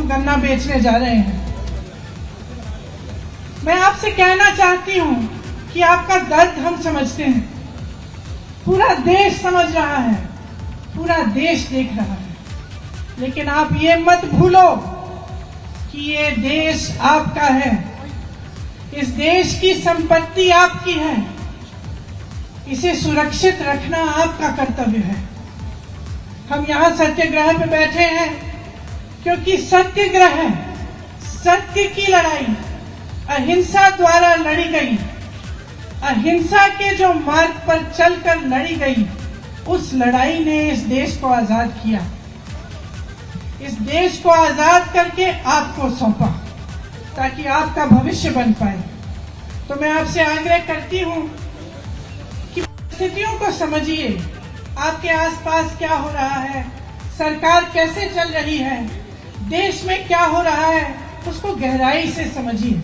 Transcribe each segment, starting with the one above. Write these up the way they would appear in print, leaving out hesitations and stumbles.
हम गन्ना बेचने जा रहे हैं। मैं आपसे कहना चाहती हूं कि आपका दर्द हम समझते हैं, पूरा देश समझ रहा है, पूरा देश देख रहा है, लेकिन आप ये मत भूलो कि ये देश आपका है, इस देश की संपत्ति आपकी है, इसे सुरक्षित रखना आपका कर्तव्य है। हम यहाँ सत्याग्रह पे बैठे हैं क्योंकि सत्याग्रह है, सत्य की लड़ाई अहिंसा द्वारा लड़ी गई, अहिंसा के जो मार्ग पर चलकर लड़ी गई, उस लड़ाई ने इस देश को आजाद किया, इस देश को आजाद करके आपको सौंपा ताकि आपका भविष्य बन पाए। तो मैं आपसे आग्रह करती हूं कि परिस्थितियों को समझिए, आपके आसपास क्या हो रहा है, सरकार कैसे चल रही है, देश में क्या हो रहा है, उसको गहराई से समझिए।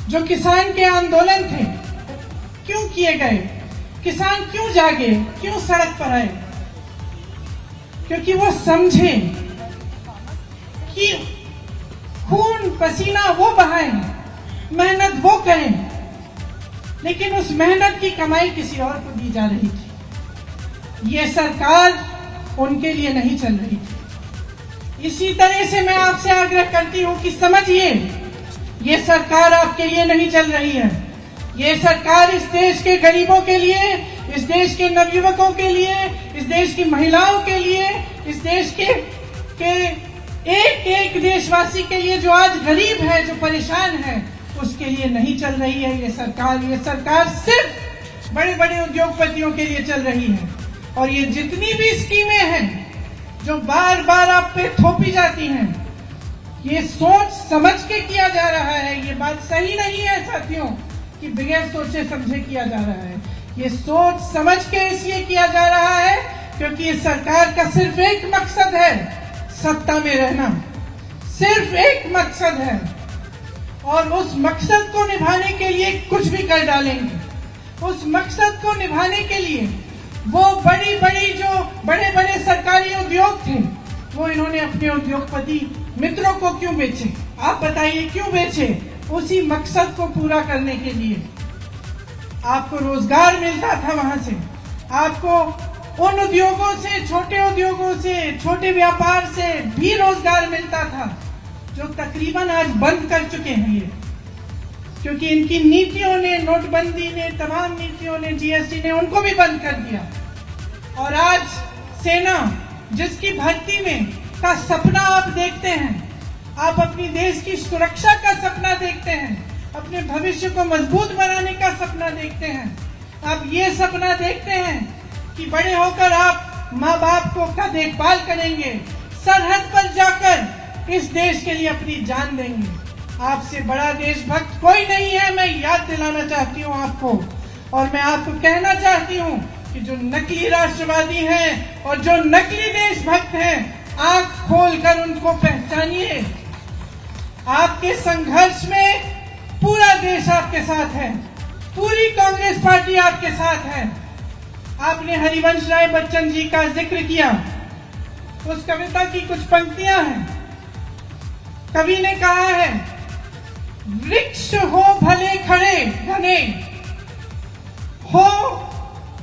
जो किसान के आंदोलन थे, क्यों किए गए, किसान क्यों जागे, क्यों सड़क पर आए? क्योंकि वो समझे कि खून पसीना वो बहाएं, मेहनत वो करें, लेकिन उस मेहनत की कमाई किसी और को दी जा रही थी। ये सरकार उनके लिए नहीं चल रही थी। इसी तरह से मैं आपसे आग्रह करती हूं कि समझिए, ये सरकार आपके लिए नहीं चल रही है। ये सरकार इस देश के गरीबों के लिए, इस देश के नवयुवकों के लिए, इस देश की महिलाओं के लिए, इस देश के एक एक देशवासी के लिए जो आज गरीब है, जो परेशान है, उसके लिए नहीं चल रही है ये सरकार सिर्फ बड़े बड़े उद्योगपतियों के लिए चल रही है। और ये जितनी भी स्कीमें हैं जो बार बार आप पे थोपी जाती हैं, ये सोच समझ के किया जा रहा है। ये बात सही नहीं है साथियों कि बगैर सोचे समझे किया जा रहा है। ये सोच समझ के इसलिए किया जा रहा है क्योंकि इस सरकार का सिर्फ एक मकसद है, सत्ता में रहना, सिर्फ एक मकसद है, और उस मकसद को निभाने के लिए कुछ भी कर डालेंगे। उस मकसद को निभाने के लिए वो बड़ी बड़ी जो बड़े बड़े सरकारी उद्योग थे, वो इन्होंने अपने उद्योगपति मित्रों को क्यों बेचे? आप बताइए क्यों बेचे? उसी मकसद को पूरा करने के लिए। आपको रोजगार मिलता था वहां से, आपको उन उद्योगों से, छोटे उद्योगों से, छोटे व्यापार से भी रोजगार मिलता था, जो तकरीबन आज बंद कर चुके हैं ये, क्योंकि इनकी नीतियों ने, नोटबंदी ने, तमाम नीतियों ने, जीएसटी ने उनको भी बंद कर दिया। और आज सेना जिसकी भर्ती में का सपना आप देखते हैं, आप अपनी देश की सुरक्षा का सपना देखते हैं, अपने भविष्य को मजबूत बनाने का सपना देखते हैं, आप ये सपना देखते हैं कि बड़े होकर आप माँ बाप को का देखभाल करेंगे, सरहद पर जाकर इस देश के लिए अपनी जान देंगे। आपसे बड़ा देशभक्त कोई नहीं है, मैं याद दिलाना चाहती हूँ आपको। और मैं आपको कहना चाहती हूँ कि जो नकली राष्ट्रवादी हैं और जो नकली देशभक्त हैं, आंख खोलकर उनको पहचानिए। आपके संघर्ष में पूरा देश आपके साथ है, पूरी कांग्रेस पार्टी आपके साथ है। आपने हरिवंश राय बच्चन जी का जिक्र किया, उस कविता की कुछ पंक्तियां हैं। कवि ने कहा है, वृक्ष हो भले खड़े घने, हो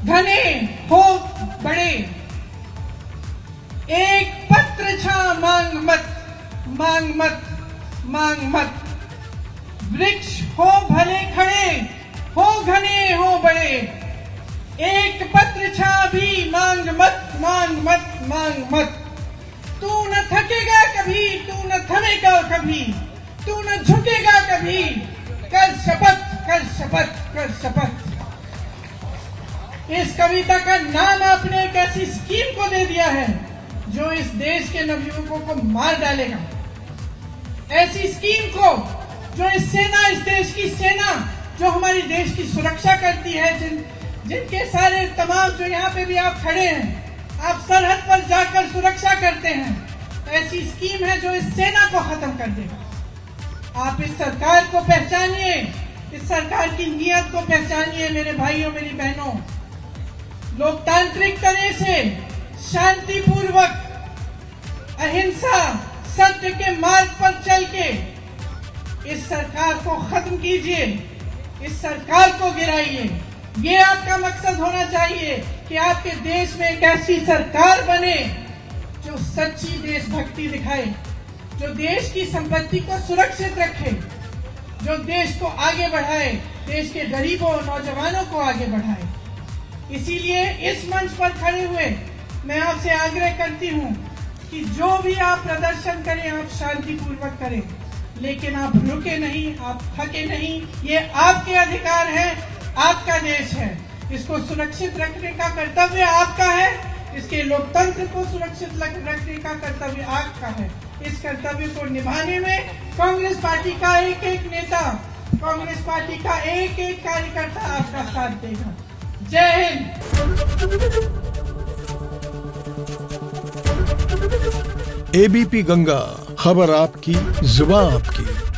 घने हो बड़े, एक पत्र छा मांग मत, मांग मत, मांग मत। वृक्ष हो भले खड़े, हो घने हो बड़े, एक पत्र छा भी मांग मत, मांग मत, मांग मत। तू न थकेगा कभी, तू न थमेगा कभी, तू न झुकेगा कभी, कर शपथ, कर शपथ, कर शपथ। इस कविता का नाम आपने एक ऐसी स्कीम को दे दिया है जो इस देश के नवयुवकों को मार डालेगा। ऐसी स्कीम को जो इस देश की सेना जो हमारी देश की सुरक्षा करती है, जिनके सारे तमाम जो यहाँ पे भी आप खड़े हैं, आप सरहद पर जाकर सुरक्षा करते हैं, ऐसी स्कीम है जो इस सेना को खत्म कर देगा। आप इस सरकार को पहचानिए, इस सरकार की नीयत को पहचानिए मेरे भाइयों, मेरी बहनों। लोकतांत्रिक तरह से शांतिपूर्वक, अहिंसा, सत्य सत्य के मार्ग पर चल के इस सरकार को खत्म कीजिए, इस सरकार को गिराइए। ये आपका मकसद होना चाहिए कि आपके देश में एक ऐसी सरकार बने जो सच्ची देशभक्ति दिखाए, जो देश की संपत्ति को सुरक्षित रखे, जो देश को आगे बढ़ाए, देश के गरीबों और नौजवानों को आगे बढ़ाए। इसीलिए इस मंच पर खड़े हुए मैं आपसे आग्रह करती हूँ कि जो भी आप प्रदर्शन करें आप शांतिपूर्वक करें, लेकिन आप रुके नहीं, आप थके नहीं। ये आपके अधिकार है, आपका देश है, इसको सुरक्षित रखने का कर्तव्य आपका है, इसके लोकतंत्र को सुरक्षित रखने का कर्तव्य आपका है। इस कर्तव्य को निभाने में कांग्रेस पार्टी का एक एक नेता, कांग्रेस पार्टी का एक एक कार्यकर्ता आपका साथ देगा। जय हिंद। एबीपी गंगा, खबर आपकी, जुबान आपकी।